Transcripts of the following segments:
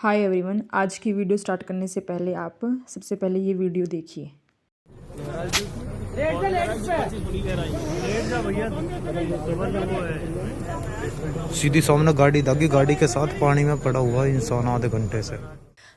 Hi everyone, आज की video start करने से पहले आप सबसे पहले ये वीडियो देखिए। सीधी सामने गाड़ी दागी, गाड़ी के साथ पानी में पड़ा हुआ इंसान आधे घंटे से।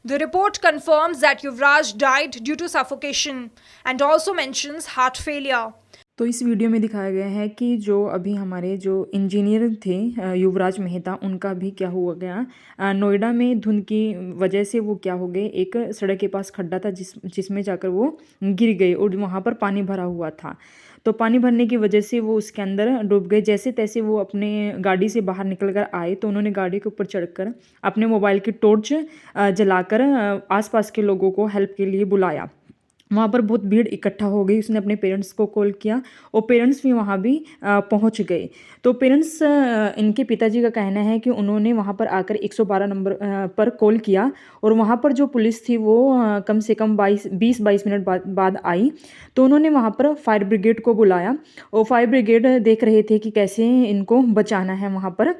The report confirms that Yuvraj died due to suffocation and also mentions heart failure. तो इस वीडियो में दिखाया गया है कि जो अभी हमारे जो इंजीनियर थे युवराज मेहता, उनका भी क्या हुआ गया। नोएडा में धुंध की वजह से वो क्या हो गए, एक सड़क के पास खड्डा था जिसमें जाकर वो गिर गए और वहाँ पर पानी भरा हुआ था। तो पानी भरने की वजह से वो उसके अंदर डूब गए। जैसे तैसे वो अपने गाड़ी से बाहर निकल कर आए तो उन्होंने गाड़ी के ऊपर चढ़कर अपने मोबाइल की टॉर्च जलाकर आसपास के लोगों को हेल्प के लिए बुलाया। वहाँ पर बहुत भीड़ इकट्ठा हो गई। उसने अपने पेरेंट्स को कॉल किया और पेरेंट्स भी वहाँ भी पहुँच गए। तो पेरेंट्स, इनके पिताजी का कहना है कि उन्होंने वहाँ पर आकर 112 नंबर पर कॉल किया और वहाँ पर जो पुलिस थी वो कम से कम 20-22 मिनट बाद आई। तो उन्होंने वहाँ पर फायर ब्रिगेड को बुलाया और फायर ब्रिगेड देख रहे थे कि कैसे इनको बचाना है वहाँ पर।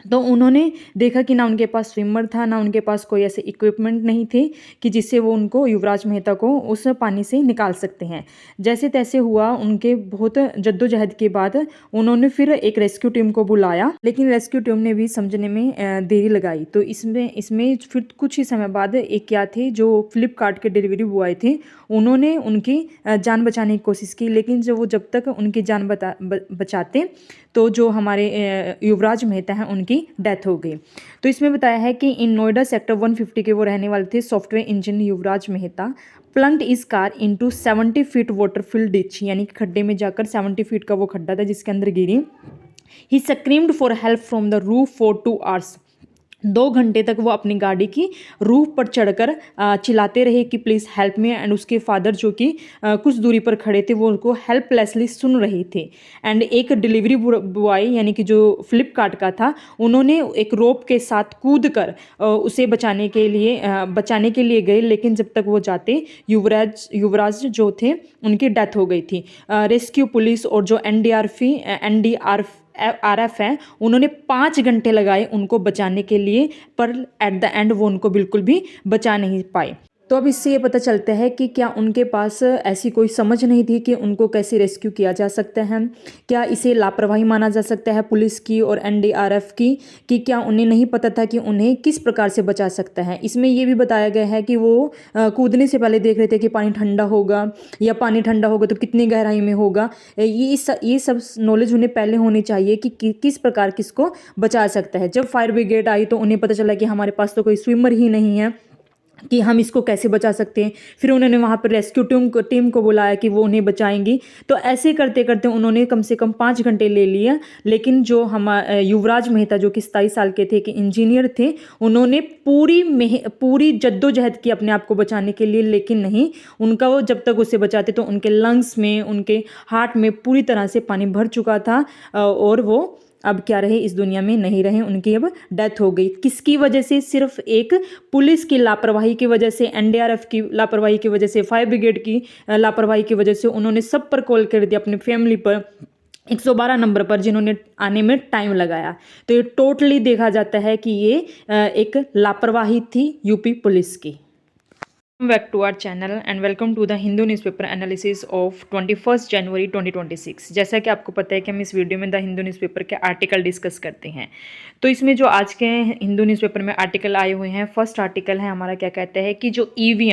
तो उन्होंने देखा कि ना उनके पास स्विमर था, ना उनके पास कोई ऐसे इक्विपमेंट नहीं थे कि जिससे वो उनको युवराज मेहता को उस पानी से निकाल सकते हैं। जैसे तैसे हुआ, उनके बहुत जद्दोजहद के बाद उन्होंने फिर एक रेस्क्यू टीम को बुलाया, लेकिन रेस्क्यू टीम ने भी समझने में देरी लगाई। तो इसमें फिर कुछ ही समय बाद एक क्या थे, जो फ्लिपकार्ट के डिलीवरी बॉय थे, उन्होंने उनकी जान बचाने की कोशिश की, लेकिन जब तक उनकी जान बचाते तो जो हमारे युवराज मेहता हैं उनकी डेथ हो गई। तो इसमें बताया है कि इन नोएडा सेक्टर 150 के वो रहने वाले थे। सॉफ्टवेयर इंजीनियर युवराज मेहता प्लंग्ड इस car into 70 feet water field ditch, यानी कि खड्डे में जाकर 70 फीट का वो खड्डा था जिसके अंदर गिरी। He screamed for help from the roof for 2 hours. 2 घंटे तक वो अपनी गाड़ी की रूफ पर चढ़कर चिल्लाते रहे कि प्लीज़ हेल्प मी। एंड उसके फादर जो कि कुछ दूरी पर खड़े थे वो उनको हेल्पलेसली सुन रहे थे। एंड एक डिलीवरी बॉय यानी कि जो फ्लिपकार्ट का था, उन्होंने एक रोप के साथ कूद कर उसे बचाने के लिए गए, लेकिन जब तक वो जाते युवराज जो थे उनकी डेथ हो गई थी। रेस्क्यू पुलिस और जो एनडीआरएफ है, उन्होंने 5 घंटे लगाए उनको बचाने के लिए, पर एट द एंड वो उनको बिल्कुल भी बचा नहीं पाए। तो अब इससे ये पता चलता है कि क्या उनके पास ऐसी कोई समझ नहीं थी कि उनको कैसे रेस्क्यू किया जा सकता है। क्या इसे लापरवाही माना जा सकता है पुलिस की और एनडीआरएफ की, कि क्या उन्हें नहीं पता था कि उन्हें किस प्रकार से बचा सकता है। इसमें ये भी बताया गया है कि वो कूदने से पहले देख रहे थे कि पानी ठंडा होगा, या पानी ठंडा होगा तो कितनी गहराई में होगा। ये सब नॉलेज उन्हें पहले होनी चाहिए कि किस प्रकार किसको बचा सकता है। जब फायर ब्रिगेड आई तो उन्हें पता चला कि हमारे पास तो कोई स्विमर ही नहीं है कि हम इसको कैसे बचा सकते हैं। फिर उन्होंने वहाँ पर रेस्क्यू टीम को बुलाया कि वो उन्हें बचाएंगी। तो ऐसे करते करते उन्होंने कम से कम 5 घंटे ले लिया। लेकिन जो युवराज मेहता जो कि 27 साल के थे, कि इंजीनियर थे, उन्होंने पूरी जद्दोजहद की अपने आप को बचाने के लिए, लेकिन नहीं, उनका वो जब तक उसे बचाते तो उनके लंग्स में, उनके हार्ट में पूरी तरह से पानी भर चुका था और वो अब क्या रहे, इस दुनिया में नहीं रहे। उनकी अब डेथ हो गई। किसकी वजह से? सिर्फ एक पुलिस की लापरवाही की वजह से, एनडीआरएफ की लापरवाही की वजह से, फायर ब्रिगेड की लापरवाही की वजह से। उन्होंने सब पर कॉल कर दिया, अपनी फैमिली पर, 112 नंबर पर, जिन्होंने आने में टाइम लगाया। तो ये टोटली देखा जाता है कि ये एक लापरवाही थी यूपी पुलिस की। Back to our channel and welcome to the Hindu newspaper analysis of 21 January 2026। जैसा कि आपको पता है कि हम इस वीडियो में द हिंदू न्यूज़पेपर के आर्टिकल डिस्कस करते हैं। तो इसमें जो आज के हिंदू न्यूज़पेपर में आर्टिकल आए हुए हैं, फर्स्ट आर्टिकल है हमारा, क्या कहता है कि जो ईवी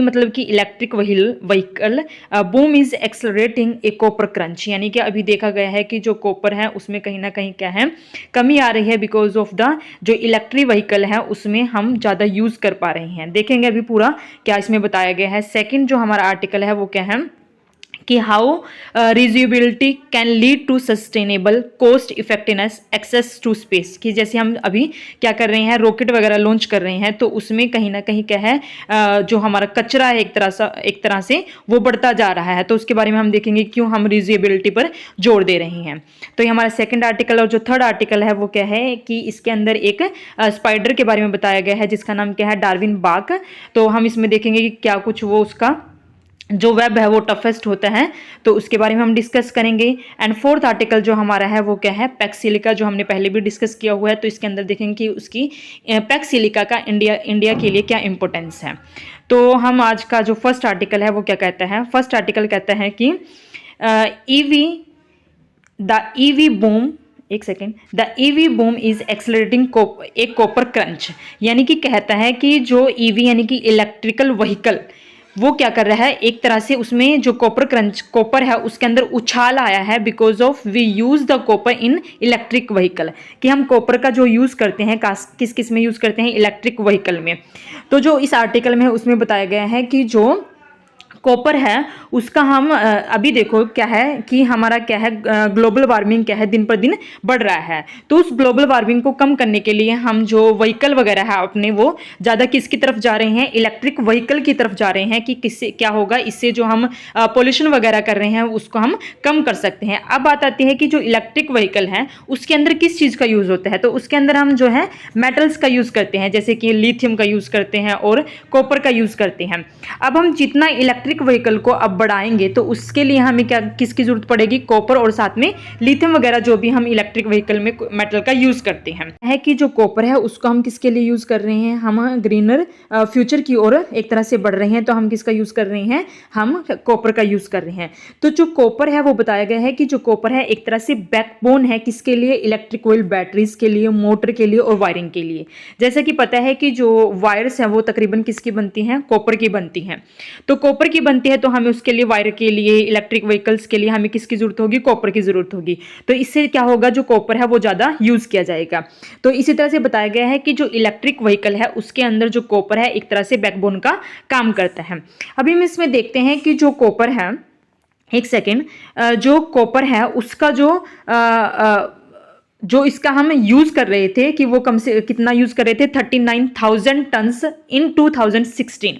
मतलब कि electric vehicle boom is accelerating A copper crunch, यानी कि अभी देखा गया है कि जो कॉपर है उसमें कहीं ना कहीं क्या है, कमी आ रही है, बिकॉज ऑफ द जो इलेक्ट्रिक व्हीकल है उसमें हम ज़्यादा यूज़ कर पा रहे हैं। देखेंगे अभी पूरा क्या इसमें बताया गया है। सेकंड जो हमारा आर्टिकल है वो क्या है कि how reusability can lead to sustainable cost effectiveness access to space, कि जैसे हम अभी क्या कर रहे हैं, रॉकेट वगैरह लॉन्च कर रहे हैं, तो उसमें कहीं ना कहीं क्या है, जो हमारा कचरा है एक तरह से वो बढ़ता जा रहा है। तो उसके बारे में हम देखेंगे क्यों हम रिज्यूबिलिटी पर जोर दे रहे हैं। तो ये हमारा सेकंड आर्टिकल। और जो थर्ड आर्टिकल है वो क्या है कि इसके अंदर एक स्पाइडर के बारे में बताया गया है जिसका नाम क्या है, डार्विन बाग। तो हम इसमें देखेंगे कि क्या कुछ वो उसका जो वेब है वो टफेस्ट होता है, तो उसके बारे में हम डिस्कस करेंगे। एंड फोर्थ आर्टिकल जो हमारा है वो क्या है, पैक्स सिलिका, जो हमने पहले भी डिस्कस किया हुआ है। तो इसके अंदर देखेंगे कि उसकी पैक्स सिलिका का इंडिया के लिए क्या इंपॉर्टेंस है। तो हम आज का जो फर्स्ट आर्टिकल है वो क्या कहता है, फर्स्ट आर्टिकल कहता है कि द ईवी बूम, एक second, the EV boom is accelerating A copper crunch, यानी कि कहता है कि जो ईवी यानी कि इलेक्ट्रिकल व्हीकल वो क्या कर रहा है, एक तरह से उसमें जो कॉपर है उसके अंदर उछाल आया है, because of we use the copper in electric vehicle, कि हम कॉपर का जो यूज करते हैं किस किस में यूज करते हैं, इलेक्ट्रिक व्हीकल में। तो जो इस आर्टिकल में है उसमें बताया गया है कि जो कॉपर है उसका हम अभी देखो क्या है कि हमारा क्या है, ग्लोबल वार्मिंग क्या है, दिन पर दिन बढ़ रहा है। तो उस ग्लोबल वार्मिंग को कम करने के लिए हम जो व्हीकल वगैरह है अपने, वो ज़्यादा किसकी तरफ जा रहे हैं, इलेक्ट्रिक व्हीकल की तरफ जा रहे हैं, कि किससे क्या होगा, इससे जो हम पोल्यूशन वगैरह कर रहे हैं उसको हम कम कर सकते हैं। अब बात आती है कि जो इलेक्ट्रिक व्हीकल है उसके अंदर किस चीज़ का यूज़ होता है, तो उसके अंदर हम जो है मेटल्स का यूज़ करते हैं, जैसे कि लिथियम का यूज़ करते हैं और कॉपर का यूज़ करते हैं। अब हम जितना इलेक्ट्रिक व्हीकल को अब बढ़ाएंगे तो उसके लिए हमें क्या किसकी जरूरत पड़ेगी, कॉपर और साथ में लिथियम वगैरह जो भी हम इलेक्ट्रिक व्हीकल में मेटल का यूज करते हैं। है कि जो कॉपर है उसको हम किसके लिए यूज कर रहे हैं, हम ग्रीनर फ्यूचर की ओर एक तरह से बढ़ रहे हैं, तो हम किसका यूज कर रहे हैं, हम कॉपर का यूज कर रहे हैं। तो जो कॉपर है वो बताया गया है कि जो कॉपर है एक तरह से बैकबोन है किसके लिए, इलेक्ट्रिक व्हील बैटरीज के लिए, मोटर के लिए और वायरिंग के लिए। जैसा कि पता है कि जो वायर्स है वो तकरीबन किसकी बनती हैं, कॉपर की बनती हैं। तो कॉपर की बनती है तो हमें उसके लिए, वायर के लिए, इलेक्ट्रिक व्हीकल्स के लिए हमें किसकी जरूरत होगी, कॉपर की जरूरत होगी। तो इससे क्या होगा, जो कॉपर है वो ज्यादा यूज किया जाएगा। तो इसी तरह से बताया गया है कि जो इलेक्ट्रिक व्हीकल है उसके अंदर जो कॉपर है एक तरह से बैकबोन का काम करता है। अभी हम इसमें देखते हैं कि जो कॉपर है, एक सेकेंड, जो कॉपर है उसका जो इसका हम यूज कर रहे थे कि वो कम से कितना यूज कर रहे थे, 39,000 टन्स इन 2016।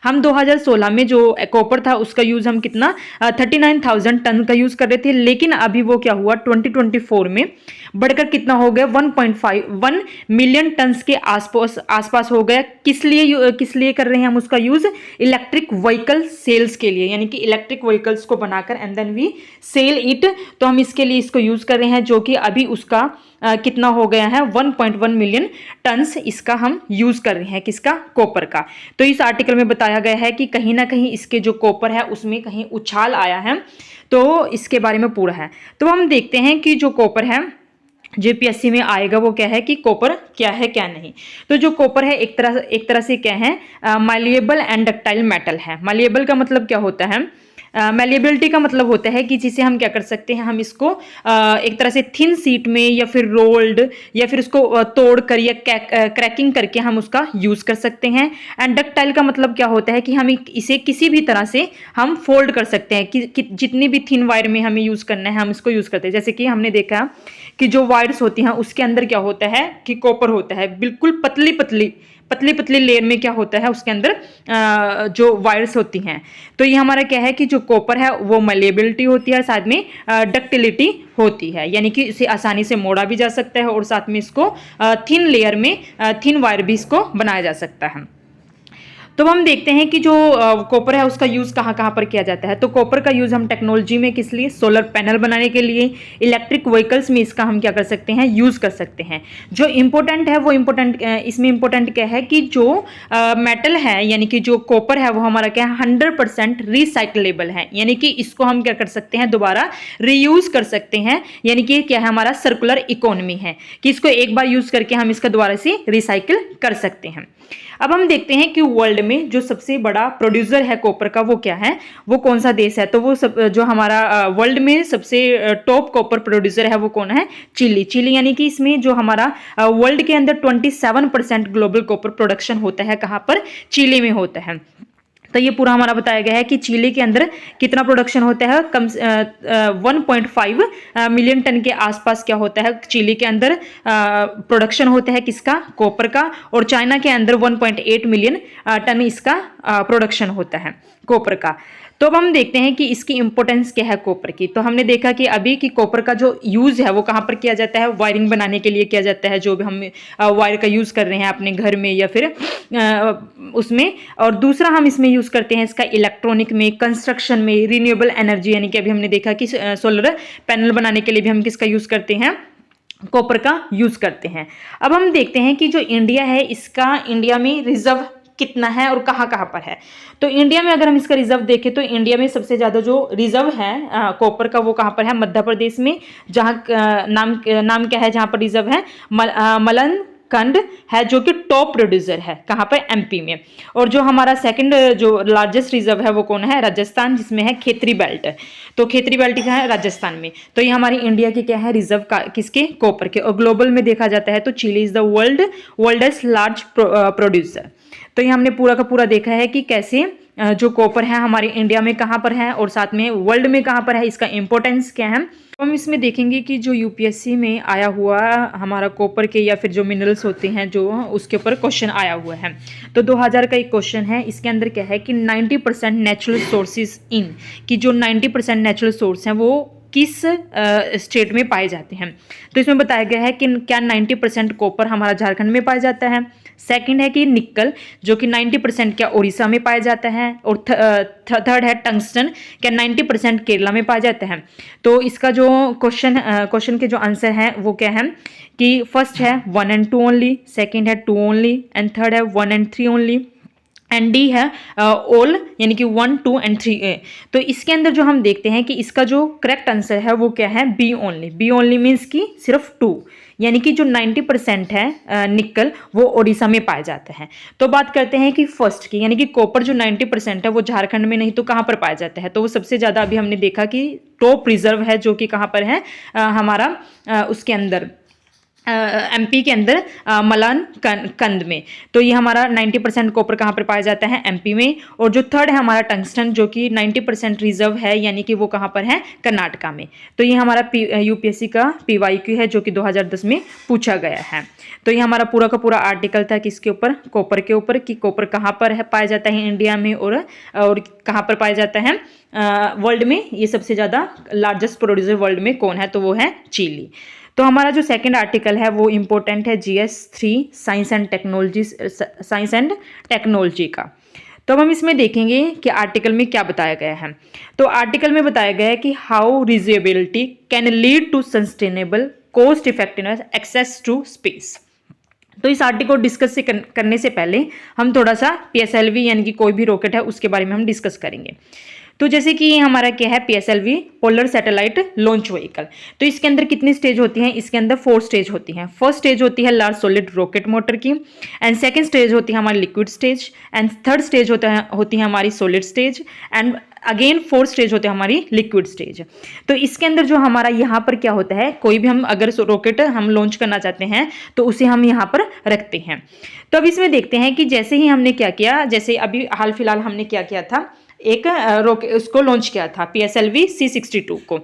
हम 2016 में जो कॉपर था उसका यूज हम कितना 39,000 टन का यूज कर रहे थे, लेकिन अभी वो क्या हुआ 2024 में बढ़कर कितना हो गया, 1.51 मिलियन टन्स के आसपास हो गया। किस लिए कर रहे हैं हम उसका यूज, इलेक्ट्रिक व्हीकल सेल्स के लिए, यानी कि इलेक्ट्रिक व्हीकल्स को बनाकर and then we sell it, तो हम इसके लिए इसको यूज कर रहे हैं, जो कि अभी उसका कितना हो गया है 1.1 मिलियन टन्स इसका हम यूज कर रहे हैं, किसका, कॉपर का। तो इस आर्टिकल में बताया गया है कि कहीं ना कहीं इसके जो कॉपर है उसमें कहीं उछाल आया है, तो इसके बारे में पूरा है। तो हम देखते हैं कि जो कॉपर है जेपीएससी में आएगा वो क्या है कि कॉपर क्या है क्या नहीं। तो जो कॉपर है एक तरह से क्या है, मालिएबल एंड डक्टाइल मेटल है। मालिएबल का मतलब क्या होता है, मैलिएबिलिटी का मतलब होता है कि जिसे हम क्या कर सकते हैं, हम इसको एक तरह से थिन सीट में या फिर रोल्ड या फिर उसको तोड़ कर या क्रैकिंग करके हम उसका यूज कर सकते हैं। एंड डक्टाइल का मतलब क्या होता है कि हम इसे किसी भी तरह से हम फोल्ड कर सकते हैं, कि जितनी भी थिन वायर में हमें यूज करना है हम इसको यूज करते हैं। जैसे कि हमने देखा कि जो वायर्स होती हैं उसके अंदर क्या होता है कि कॉपर होता है, बिल्कुल पतली पतली लेयर में क्या होता है उसके अंदर जो वायर्स होती हैं। तो ये हमारा क्या है कि जो कॉपर है वो मलेबिलिटी होती है, साथ में डक्टिलिटी होती है, यानी कि इसे आसानी से मोड़ा भी जा सकता है और साथ में इसको थिन लेयर में थिन वायर भी इसको बनाया जा सकता है। तो हम देखते हैं कि जो कॉपर है उसका यूज़ कहाँ कहाँ पर किया जाता है। तो कॉपर का यूज़ हम टेक्नोलॉजी में किस लिए, सोलर पैनल बनाने के लिए, इलेक्ट्रिक व्हीकल्स में इसका हम क्या कर सकते हैं, यूज़ कर सकते हैं। जो इम्पोर्टेंट है वो इसमें इम्पोर्टेंट क्या है कि जो मेटल है यानी कि जो कॉपर है वो हमारा क्या है 100% रिसाइकलेबल है, यानी कि इसको हम क्या कर सकते हैं, दोबारा रीयूज़ कर सकते हैं। यानी कि क्या है, हमारा सर्कुलर इकोनॉमी है कि इसको एक बार यूज़ करके हम इसका दोबारा से रिसाइकिल कर सकते हैं। अब हम देखते हैं कि वर्ल्ड में जो सबसे बड़ा प्रोड्यूसर है कॉपर का वो क्या है, वो कौन सा देश है। तो वो जो हमारा वर्ल्ड में सबसे टॉप कॉपर प्रोड्यूसर है वो कौन है, चिली। यानी कि इसमें जो हमारा वर्ल्ड के अंदर 27% ग्लोबल कॉपर प्रोडक्शन होता है, कहाँ पर, चिली में होता है। तो ये पूरा हमारा बताया गया है कि चिली के अंदर कितना प्रोडक्शन होता है, 1.5 मिलियन टन के आसपास क्या होता है, चिली के अंदर प्रोडक्शन होता है किसका, कॉपर का। और चाइना के अंदर 1.8 मिलियन टन इसका प्रोडक्शन होता है कॉपर का। तो अब हम देखते हैं कि इसकी इंपॉर्टेंस क्या है कॉपर की। तो हमने देखा कि अभी कि कॉपर का जो यूज़ है वो कहाँ पर किया जाता है, वायरिंग बनाने के लिए किया जाता है, जो भी हम वायर का यूज़ कर रहे हैं अपने घर में या फिर उसमें। और दूसरा हम इसमें यूज़ करते हैं इसका इलेक्ट्रॉनिक में, कंस्ट्रक्शन में, रिन्यूएबल एनर्जी, यानी कि अभी हमने देखा कि सोलर पैनल बनाने के लिए भी हम किसका यूज़ करते हैं, कॉपर का यूज़ करते हैं। अब हम देखते हैं कि जो इंडिया है इसका इंडिया में रिजर्व कितना है और कहाँ कहाँ पर है। तो इंडिया में अगर हम इसका रिजर्व देखें तो इंडिया में सबसे ज़्यादा जो रिजर्व है कॉपर का वो कहाँ पर है, मध्य प्रदेश में, जहाँ नाम क्या है जहाँ पर रिजर्व है, मलन खंड है जो कि टॉप प्रोड्यूसर है, कहाँ पर, एमपी में। और जो हमारा सेकंड जो लार्जेस्ट रिजर्व है वो कौन है, राजस्थान, जिसमें है खेतरी बेल्ट। तो खेतरी बेल्ट क्या है, राजस्थान में। तो ये हमारी इंडिया की क्या है, रिजर्व का किसके, कॉपर के। और ग्लोबल में देखा जाता है तो Chile is the world's large producer. तो ये हमने पूरा का पूरा देखा है कि कैसे जो कॉपर है हमारे इंडिया में कहाँ पर है और साथ में वर्ल्ड में कहाँ पर है, इसका इंपॉर्टेंस क्या है। तो हम इसमें देखेंगे कि जो यूपीएससी में आया हुआ हमारा कॉपर के या फिर जो मिनरल्स होते हैं जो उसके ऊपर क्वेश्चन आया हुआ है। तो 2000 का एक क्वेश्चन है, इसके अंदर क्या है कि 90% नेचुरल सोर्सेज इन, कि जो 90% नेचुरल सोर्स हैं वो किस स्टेट में पाए जाते हैं। तो इसमें बताया गया है कि क्या 90% कॉपर हमारा झारखंड में पाया जाता है। सेकंड है कि निकल, जो कि 90% क्या उड़ीसा में पाया जाता है। और थर्ड है टंगस्टन, क्या 90% केरला में पाया जाता है। तो इसका जो क्वेश्चन के जो आंसर है वो क्या है कि फर्स्ट है 1 and 2 ओनली, सेकंड है 2 ओनली, एंड थर्ड है 1 and 3 ओनली, एंड डी है ऑल, यानी कि 1, 2 and 3 तो इसके अंदर जो हम देखते हैं कि इसका जो करेक्ट आंसर है वो क्या है, B only. B only means कि सिर्फ 2, यानी कि जो 90% है निकल वो ओडिशा में पाया जाता है। तो बात करते हैं कि फर्स्ट की, यानी कि कॉपर जो 90% है वो झारखंड में नहीं तो कहाँ पर पाया जाता है। तो वो सबसे ज़्यादा अभी हमने देखा कि टॉप रिजर्व है जो कि कहाँ पर है, हमारा उसके अंदर एमपी के अंदर मलान कंद में। तो ये हमारा 90% कॉपर कहाँ पर पाया जाता है, एमपी में। और जो थर्ड है हमारा टंगस्टन, जो कि 90% रिजर्व है, यानी कि वो कहाँ पर है, कर्नाटका में। तो ये हमारा यूपीएससी का पीवाईक्यू है जो कि 2010 में पूछा गया है। तो ये हमारा पूरा का पूरा आर्टिकल था किसके ऊपर, कॉपर के ऊपर, कि कॉपर कहाँ पर है पाया जाता है इंडिया में और कहाँ पर पाया जाता है वर्ल्ड में। ये सबसे ज़्यादा लार्जेस्ट प्रोड्यूसर वर्ल्ड में कौन है, तो वो है चिली। तो हमारा जो सेकंड आर्टिकल है वो इम्पोर्टेंट है GS 3 साइंस एंड टेक्नोलॉजी का। तो अब हम इसमें देखेंगे कि आर्टिकल में क्या बताया गया है। तो आर्टिकल में बताया गया है कि how reusability can lead to sustainable cost effectiveness access to space. तो इस आर्टिकल को डिस्कस करने से पहले हम थोड़ा सा PSLV यानी कि कोई भी रॉकेट है उसके बारे में हम डिस्कस करेंगे। तो जैसे कि हमारा क्या है, PSLV polar satellite launch vehicle. तो इसके अंदर कितनी स्टेज होती हैं, इसके अंदर 4 स्टेज होती हैं। फर्स्ट स्टेज होती है लार्ज सॉलिड रॉकेट मोटर की, एंड सेकंड स्टेज होती है हमारी liquid stage, and third stage होती है हमारी solid stage, and again 4th stage होते हैं हमारी लिक्विड स्टेज। तो इसके अंदर जो हमारा यहाँ पर क्या होता है, कोई भी हम अगर रॉकेट हम लॉन्च करना चाहते हैं तो उसे हम यहाँ पर रखते हैं। तो अब इसमें देखते हैं कि जैसे ही हमने क्या किया, जैसे अभी हाल फिलहाल हमने क्या किया था, एक रॉकेट उसको लॉन्च किया था PSLV C62 को।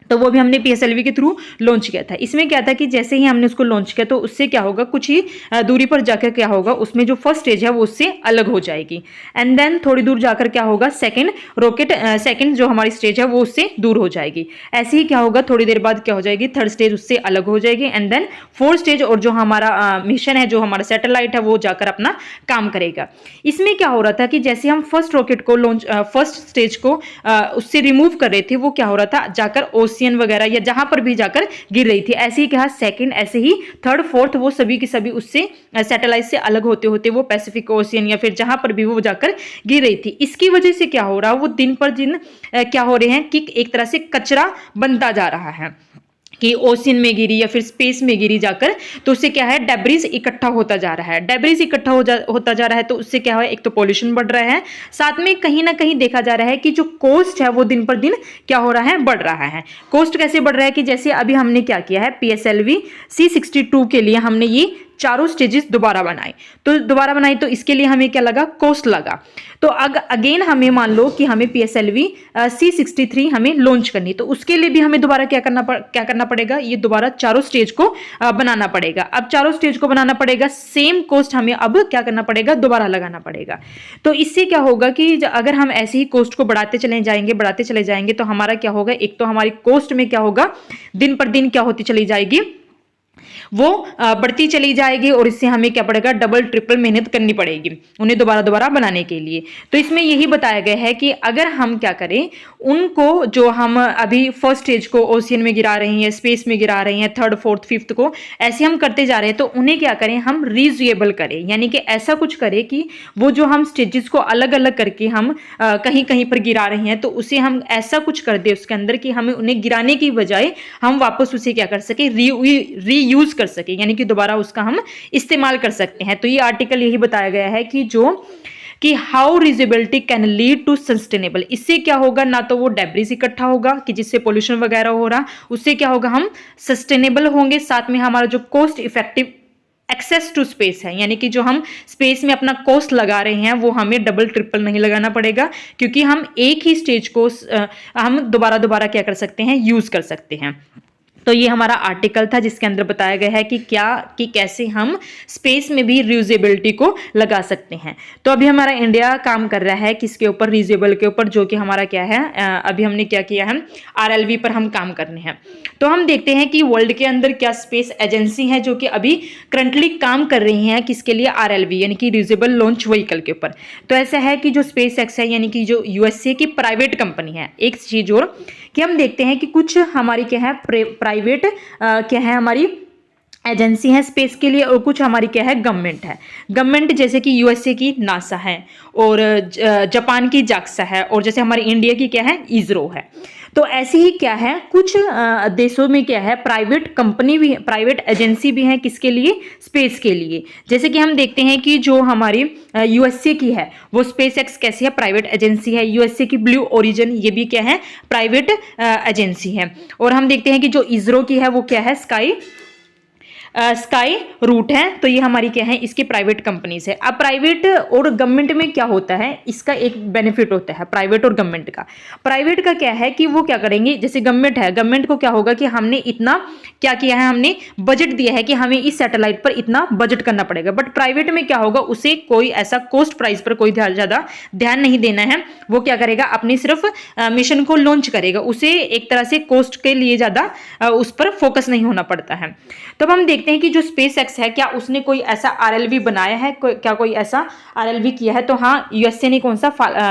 तो वो भी हमने PSLV के थ्रू लॉन्च किया था। इसमें क्या था कि जैसे ही हमने उसको लॉन्च किया तो उससे क्या होगा, कुछ ही दूरी पर जाकर क्या होगा, उसमें जो फर्स्ट स्टेज है वो उससे अलग हो जाएगी, एंड देन थोड़ी दूर जाकर क्या होगा, सेकंड जो हमारी स्टेज है वो उससे दूर हो जाएगी। ऐसे ही क्या होगा, थोड़ी देर बाद क्या हो जाएगी, थर्ड स्टेज उससे अलग हो जाएगी, एंड देन 4th स्टेज और जो हमारा मिशन है, जो हमारा सैटेलाइट है वो जाकर अपना काम करेगा। इसमें क्या हो रहा था कि जैसे हम फर्स्ट रॉकेट को फर्स्ट स्टेज को उससे रिमूव कर रहे थे, वो क्या हो रहा था, जाकर ओशियन वगैरह या जहां पर भी जाकर गिर रही थी। ऐसे ही क्या, सेकंड, ऐसे ही थर्ड, फोर्थ, वो सभी की सभी उससे सैटेलाइट से अलग होते होते वो पैसिफिक ओशियन या फिर जहां पर भी वो जाकर गिर रही थी। इसकी वजह से क्या हो रहा है, वो दिन पर दिन क्या हो रहे हैं कि एक तरह से कचरा बनता जा रहा है कि ओशियन में गिरी या फिर स्पेस में गिरी जाकर, तो उससे क्या है, डेब्रिस इकट्ठा होता जा रहा है। डेब्रिस इकट्ठा होता जा रहा है तो उससे क्या है, एक तो पॉल्यूशन बढ़ रहा है, साथ में कहीं ना कहीं देखा जा रहा है कि जो कॉस्ट है वो दिन पर दिन क्या हो रहा है, बढ़ रहा है। कॉस्ट कैसे बढ़ रहा है कि जैसे अभी हमने क्या किया है, PSLV C62 के लिए हमने ये चारों स्टेजेस दोबारा बनाए। तो इसके लिए हमें क्या लगा, कोस्ट लगा। तो अगेन हमें मान लो कि हमें PSLV C63 हमें लॉन्च करनी, तो उसके लिए भी हमें दोबारा क्या करना पड़ेगा, ये दोबारा चारों स्टेज को बनाना पड़ेगा। अब चारों स्टेज को बनाना पड़ेगा, सेम कोस्ट हमें अब क्या करना पड़ेगा, दोबारा लगाना पड़ेगा। तो इससे क्या होगा कि अगर हम ऐसे ही कोस्ट को बढ़ाते चले जाएंगे तो हमारा क्या होगा, एक तो हमारी कोस्ट में क्या होगा, दिन पर दिन क्या होती चली जाएगी, वो बढ़ती चली जाएगी, और इससे हमें क्या पड़ेगा, डबल ट्रिपल मेहनत करनी पड़ेगी उन्हें दोबारा बनाने के लिए। तो इसमें यही बताया गया है कि अगर हम क्या करें, उनको जो हम अभी फर्स्ट स्टेज को ओशियन में गिरा रहे हैं, स्पेस में गिरा रहे हैं, थर्ड फोर्थ फिफ्थ को ऐसे हम करते जा रहे हैं, तो उन्हें क्या करें, हम रीयूजेबल करें, यानी कि ऐसा कुछ करें कि वो जो हम स्टेजेस को अलग अलग करके हम कहीं कहीं पर गिरा रहे हैं, तो उसे हम ऐसा कुछ कर दे उसके अंदर कि हमें उन्हें गिराने की बजाय हम वापस उसे क्या कर सके, रीयूज कर सके, यानी कि दोबारा उसका हम इस्तेमाल कर सकते हैं। तो ये आर्टिकल यही बताया गया है कि how reusability can lead to sustainable. इससे क्या होगा, ना तो वो डेब्रिस इकट्ठा होगा कि जिससे पोल्यूशन वगैरह हो रहा, उससे क्या होगा, हम सस्टेनेबल होंगे, साथ में हमारा जो cost effective access to space है, यानी कि जो हम स्पेस में अपना कॉस्ट लगा रहे हैं वो हमें डबल ट्रिपल नहीं लगाना पड़ेगा, क्योंकि हम एक ही स्टेज को हम दोबारा क्या कर सकते हैं, यूज कर सकते हैं। तो ये हमारा आर्टिकल था जिसके अंदर बताया गया है कि कैसे हम स्पेस में भी रीयूजेबिलिटी को लगा सकते हैं। तो अभी हमारा इंडिया काम कर रहा है किसके ऊपर, रीयूजेबल के ऊपर, जो कि हमारा क्या है, अभी हमने क्या किया है, RLV पर हम काम करने हैं। तो हम देखते हैं कि वर्ल्ड के अंदर क्या स्पेस एजेंसी है जो कि अभी करंटली काम कर रही हैं किसके लिए, RLV यानी कि रीयूजेबल लॉन्च व्हीकल के ऊपर। तो ऐसा है कि जो SpaceX है, यानी कि जो USA की प्राइवेट कंपनी है, एक चीज और कि हम देखते हैं कि कुछ हमारी क्या है, प्राइवेट क्या है, हमारी एजेंसी है स्पेस के लिए, और कुछ हमारी क्या है, गवर्नमेंट है। गवर्नमेंट जैसे कि USA की नासा है, और जापान की JAXA है, और जैसे हमारी इंडिया की क्या है, इसरो है। तो ऐसे ही क्या है, कुछ देशों में क्या है, प्राइवेट कंपनी भी है, प्राइवेट एजेंसी भी है, किसके लिए, स्पेस के लिए। जैसे कि हम देखते हैं कि जो हमारी USA की है वो SpaceX कैसी है, प्राइवेट एजेंसी है। USA की ब्लू ओरिजिन, ये भी क्या है, प्राइवेट एजेंसी है। और हम देखते हैं कि जो इसरो की है वो क्या है, स्काई रूट है। तो ये हमारी क्या है, इसकी प्राइवेट कंपनीज है। अब प्राइवेट और गवर्नमेंट में क्या होता है, इसका एक बेनिफिट होता है प्राइवेट और गवर्नमेंट का। प्राइवेट का क्या है कि वो क्या करेंगे, जैसे गवर्नमेंट है, गवर्नमेंट को क्या होगा कि हमने इतना क्या किया है, हमने बजट दिया है कि हमें इस सैटेलाइट पर इतना बजट करना पड़ेगा। बट प्राइवेट में क्या होगा, उसे कोई ऐसा कॉस्ट प्राइस पर कोई ज़्यादा ध्यान नहीं देना है। वो क्या करेगा, अपनी सिर्फ मिशन को लॉन्च करेगा, उसे एक तरह से कॉस्ट के लिए ज़्यादा उस पर फोकस नहीं होना पड़ता है। तो अब हम देखते हैं कि जो SpaceX है, क्या उसने कोई ऐसा RLV बनाया है, क्या कोई ऐसा RLV किया है। तो हाँ, USA ने कौन सा,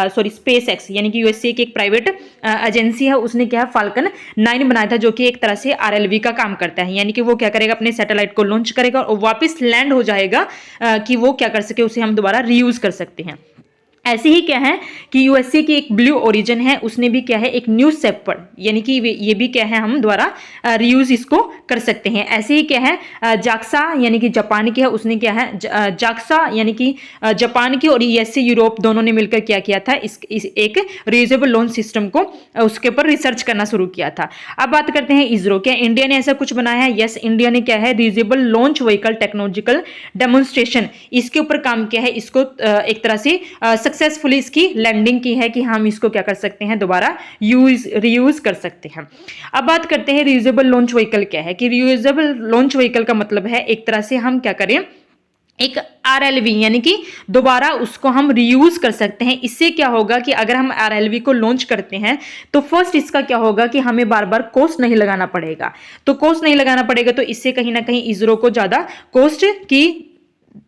SpaceX यानी कि USA की एक प्राइवेट एजेंसी है, उसने क्या है, Falcon 9 बनाया था, जो कि एक तरह से RLV का काम करता है। यानी कि वो क्या करेगा, अपने सैटेलाइट को लॉन्च करेगा और वापस लैंड हो जाएगा कि वो क्या कर सके, उसे हम दोबारा रीयूज कर सकते हैं। ऐसे ही क्या है कि USA की एक ब्लू ओरिजिन है, उसने भी क्या है, एक न्यू शेपर्ड, यानी कि ये भी क्या है, हम द्वारा रीयूज इसको कर सकते हैं। ऐसे ही क्या है, JAXA यानी कि जापान की है, उसने क्या है, JAXA यानी कि जापान की और USA यूरोप दोनों ने मिलकर क्या किया था, इस एक रीयूजेबल लॉन्च सिस्टम को उसके ऊपर रिसर्च करना शुरू किया था। अब बात करते हैं इसरो, क्या इंडिया ने ऐसा कुछ बनाया है? यस, इंडिया ने क्या है, reusable launch vehicle technological demonstration, इसके ऊपर काम किया है। इसको एक तरह से सक्सेसफुली इसकी लैंडिंग की है कि हम इसको क्या कर सकते हैं, दोबारा रीयूज कर सकते हैं। अब बात करते हैं रीयूजेबल लॉन्च व्हीकल क्या है, कि रीयूजेबल लॉन्च व्हीकल का मतलब है एक तरह से हम क्या करें, एक RLV यानी कि दोबारा उसको हम रीयूज कर सकते हैं। इससे क्या होगा कि अगर हम RLV को लॉन्च करते हैं तो फर्स्ट इसका क्या होगा कि हमें बार बार कॉस्ट नहीं लगाना पड़ेगा। तो कॉस्ट नहीं लगाना पड़ेगा तो इससे कहीं ना कहीं इसरो को ज्यादा कॉस्ट की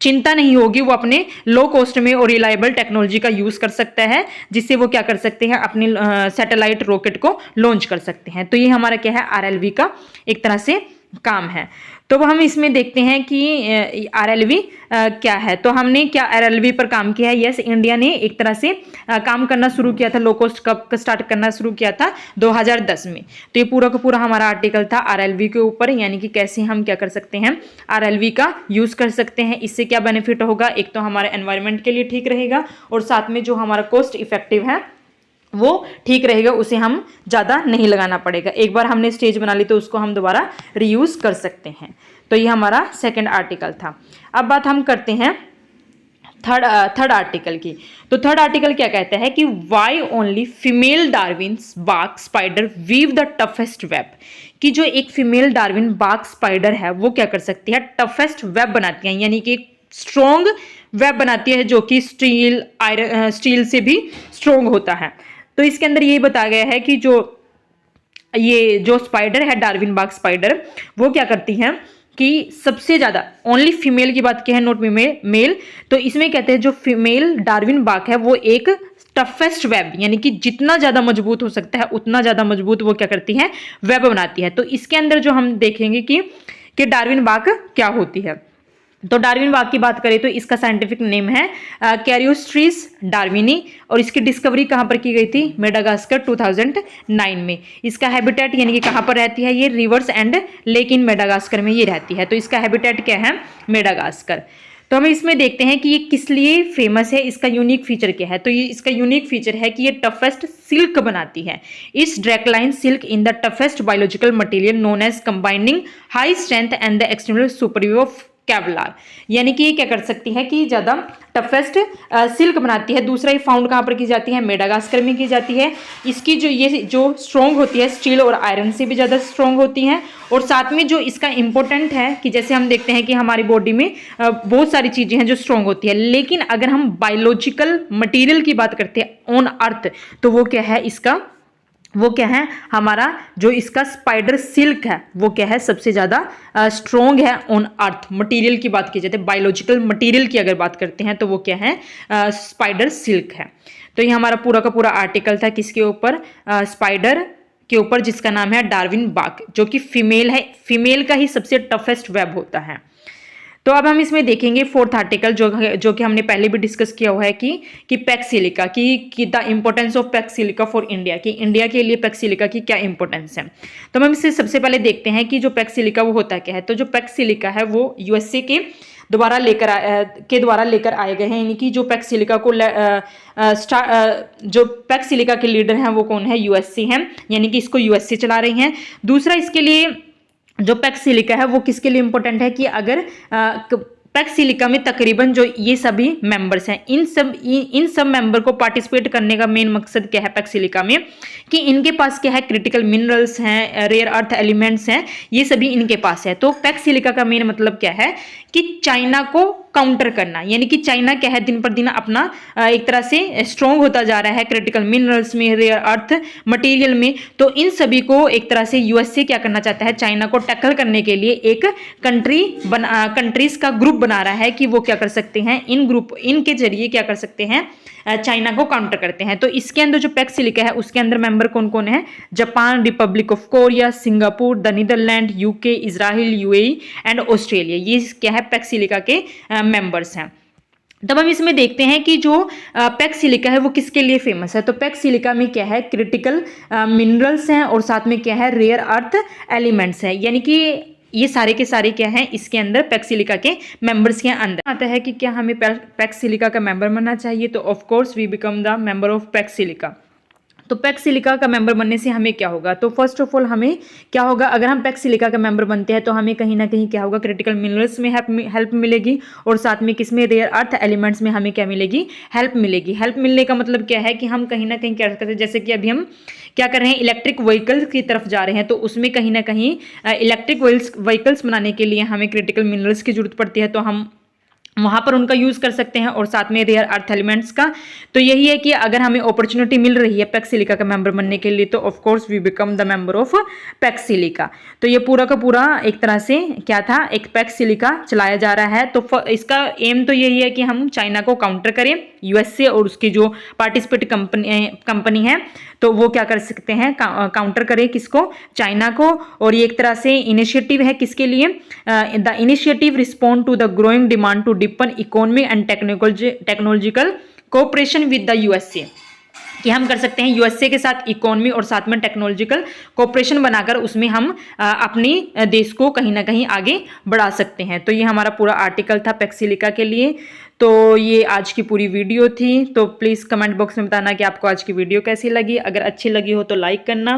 चिंता नहीं होगी, वो अपने लो कॉस्ट में और रिलायबल टेक्नोलॉजी का यूज कर सकता है, जिससे वो क्या कर सकते हैं, अपने सैटेलाइट रॉकेट को लॉन्च कर सकते हैं। तो ये हमारा क्या है, RLV का एक तरह से काम है। तो हम इसमें देखते हैं कि RLV क्या है। तो हमने क्या RLV पर काम किया है? यस, इंडिया ने एक तरह से काम करना शुरू किया था, लो कॉस्ट कब स्टार्ट करना शुरू किया था, 2010 में। तो ये पूरा का पूरा हमारा आर्टिकल था RLV के ऊपर, यानी कि कैसे हम क्या कर सकते हैं, RLV का यूज कर सकते हैं। इससे क्या बेनिफिट होगा, एक तो हमारे एनवायरनमेंट के लिए ठीक रहेगा, और साथ में जो हमारा कॉस्ट इफेक्टिव है वो ठीक रहेगा, उसे हम ज़्यादा नहीं लगाना पड़ेगा। एक बार हमने स्टेज बना ली तो उसको हम दोबारा रीयूज कर सकते हैं। तो ये हमारा सेकंड आर्टिकल था। अब बात हम करते हैं थर्ड आर्टिकल की। तो थर्ड आर्टिकल क्या कहता है कि why only female Darwin bark spider weave the toughest web, कि जो एक फीमेल डार्विन बाग स्पाइडर है वो क्या कर सकती है, टफेस्ट वेब बनाती है, यानी कि स्ट्रॉन्ग वेब बनाती है जो कि स्टील से भी स्ट्रॉन्ग होता है। तो इसके अंदर ये बताया गया है कि जो स्पाइडर है डार्विन बाग स्पाइडर, वो क्या करती हैं कि सबसे ज़्यादा, ओनली फीमेल की बात की है, नॉट मेल, तो इसमें कहते हैं जो फीमेल डार्विन बाग है वो एक टफेस्ट वेब, यानी कि जितना ज़्यादा मजबूत हो सकता है उतना ज़्यादा मजबूत वो क्या करती है, वेब बनाती है। तो इसके अंदर जो हम देखेंगे कि डार्विन बाग क्या होती है। तो डार्विन बाग की बात करें तो इसका साइंटिफिक नेम है कैरियोस्ट्रीस डार्विनी, और इसकी डिस्कवरी कहाँ पर की गई थी, मेडागास्कर 2009 में। इसका हैबिटेट यानी कि कहाँ पर रहती है, ये reverse and lake in Madagascar में ये रहती है। तो इसका हैबिटेट क्या है, मेडागास्कर। तो हम इसमें देखते हैं कि ये किस लिए फेमस है, इसका यूनिक फीचर क्या है। तो ये इसका यूनिक फीचर है कि ये टफेस्ट सिल्क बनाती है। इस dragline silk in the toughest biological material known as combining high strength and the external superview of Kevlar, यानी कि ये क्या कर सकती है कि ज़्यादा टफेस्ट सिल्क बनाती है। दूसरा, ये फाउंड कहाँ पर की जाती है, मेडागास्कर में की जाती है। इसकी जो स्ट्रॉन्ग होती है स्टील और आयरन से भी ज़्यादा स्ट्रॉन्ग होती हैं। और साथ में जो इसका इम्पोर्टेंट है कि जैसे हम देखते हैं कि हमारी बॉडी में बहुत सारी चीज़ें हैं जो स्ट्रॉन्ग होती है, लेकिन अगर हम बायोलॉजिकल मटीरियल की बात करते हैं ऑन अर्थ, तो वो क्या है, वो क्या है, हमारा जो इसका स्पाइडर सिल्क है वो क्या है, सबसे ज़्यादा स्ट्रॉन्ग है ऑन अर्थ। मटेरियल की बात की जाती है, बायोलॉजिकल मटेरियल की अगर बात करते हैं तो वो क्या है, स्पाइडर सिल्क है। तो ये हमारा पूरा का पूरा आर्टिकल था किसके ऊपर, स्पाइडर के ऊपर, जिसका नाम है डार्विन बाग, जो कि फीमेल है। फीमेल का ही सबसे टफेस्ट वेब होता है। तो अब हम इसमें देखेंगे फोर्थ आर्टिकल जो कि हमने पहले भी डिस्कस किया हुआ है कि पैक्सिलिका की the importance of Pax Silica for India, कि इंडिया के लिए पैक्सिलिका की क्या इंपॉर्टेंस है। तो हम इससे सबसे पहले देखते हैं कि जो पैक्सिलिका वो होता क्या है। तो जो पैक्सिलिका है वो यूएसए के द्वारा लेकर आए गए हैं, यानी कि जो पैक्सिलिका को जो पैक्सिलिका के लीडर हैं वो कौन है, यूएसए हैं, यानी कि इसको यूएसए चला रही हैं। दूसरा, इसके लिए जो पैक्सिलिका है वो किसके लिए इंपॉर्टेंट है कि अगर पैक्सिलिका में तकरीबन जो ये सभी मेंबर्स हैं, इन सब मेंबर को पार्टिसिपेट करने का मेन मकसद क्या है पैक्सिलिका में, कि इनके पास क्या है, क्रिटिकल मिनरल्स हैं, रेयर अर्थ एलिमेंट्स हैं, ये सभी इनके पास है। तो पैक्सिलिका का मेन मतलब क्या है कि चाइना को काउंटर करना, यानी कि चाइना क्या है, दिन पर दिन अपना एक तरह से स्ट्रॉन्ग होता जा रहा है क्रिटिकल मिनरल्स में, रेयर अर्थ मटेरियल में। तो इन सभी को एक तरह से यूएसए क्या करना चाहता है, चाइना को टैकल करने के लिए एक कंट्रीज का ग्रुप बना रहा है कि वो क्या कर सकते हैं, इनके जरिए क्या कर सकते हैं, चाइना को काउंटर करते हैं। तो इसके अंदर जो पैक्सिलिका है उसके अंदर मेंबर कौन कौन है, Japan, Republic of Korea, Singapore, the Netherland, UK, Israel, UAE and Australia, ये क्या है पैक्सिलिका के मेंबर्स हैं। तब हम इसमें देखते हैं कि जो पैक्सिलिका है वो किसके लिए फेमस है। तो पैक्सिलिका में क्या है, क्रिटिकल मिनरल्स हैं और साथ में क्या है, रेयर अर्थ एलिमेंट्स हैं, यानी कि ये सारे के सारे क्या हैं, इसके अंदर पैक्सिलिका के मेंबर्स के अंदर आता है कि क्या हमें पैक्सिलिका का मेंबर बनना चाहिए। तो of course we become the member of Pax Silica. तो पैक्सिलिका का मेंबर बनने से हमें क्या होगा, तो फर्स्ट ऑफ ऑल हमें क्या होगा, अगर हम पैक्सिलिका का मेंबर बनते हैं तो हमें कहीं ना कहीं क्या होगा, क्रिटिकल मिनरल्स में हेल्प मिलेगी, और साथ में किसमें, रेयर अर्थ एलिमेंट्स में हमें क्या मिलेगी, हेल्प मिलेगी। हेल्प मिलने का मतलब क्या है कि हम कहीं ना कहीं क्या करते हैं, जैसे कि अभी हम क्या कर रहे हैं, इलेक्ट्रिक व्हीकल्स की तरफ जा रहे हैं, तो उसमें कहीं ना कहीं इलेक्ट्रिक व्हीकल्स बनाने के लिए हमें क्रिटिकल मिनरल्स की जरूरत पड़ती है, तो हम वहाँ पर उनका यूज़ कर सकते हैं, और साथ में रेयर अर्थ एलिमेंट्स का। तो यही है कि अगर हमें अपॉर्चुनिटी मिल रही है पैक्सिलिका का मेंबर बनने के लिए, तो of course we become the member of Pax Silica. तो ये पूरा का पूरा एक तरह से क्या था, एक पैक्सिलिका चलाया जा रहा है। तो इसका एम तो यही है कि हम चाइना को काउंटर करें, यूएसए और उसकी जो पार्टिसिपेट कंपनी है, तो वो क्या कर सकते हैं, काउंटर करें किसको, चाइना को। और ये एक तरह से इनिशिएटिव है किसके लिए, the initiative respond to the growing demand to deepen economic and technological cooperation with the USA, कि हम कर सकते हैं यूएसए के साथ इकोनॉमी और साथ में टेक्नोलॉजिकल कोऑपरेशन बनाकर उसमें हम अपनी देश को कहीं ना कहीं आगे बढ़ा सकते हैं। तो ये हमारा पूरा आर्टिकल था पैक्सिलिका के लिए। तो ये आज की पूरी वीडियो थी। तो प्लीज़ कमेंट बॉक्स में बताना कि आपको आज की वीडियो कैसी लगी। अगर अच्छी लगी हो तो लाइक करना,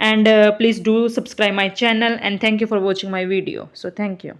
and please do subscribe my channel, and thank you for watching my video. So thank you.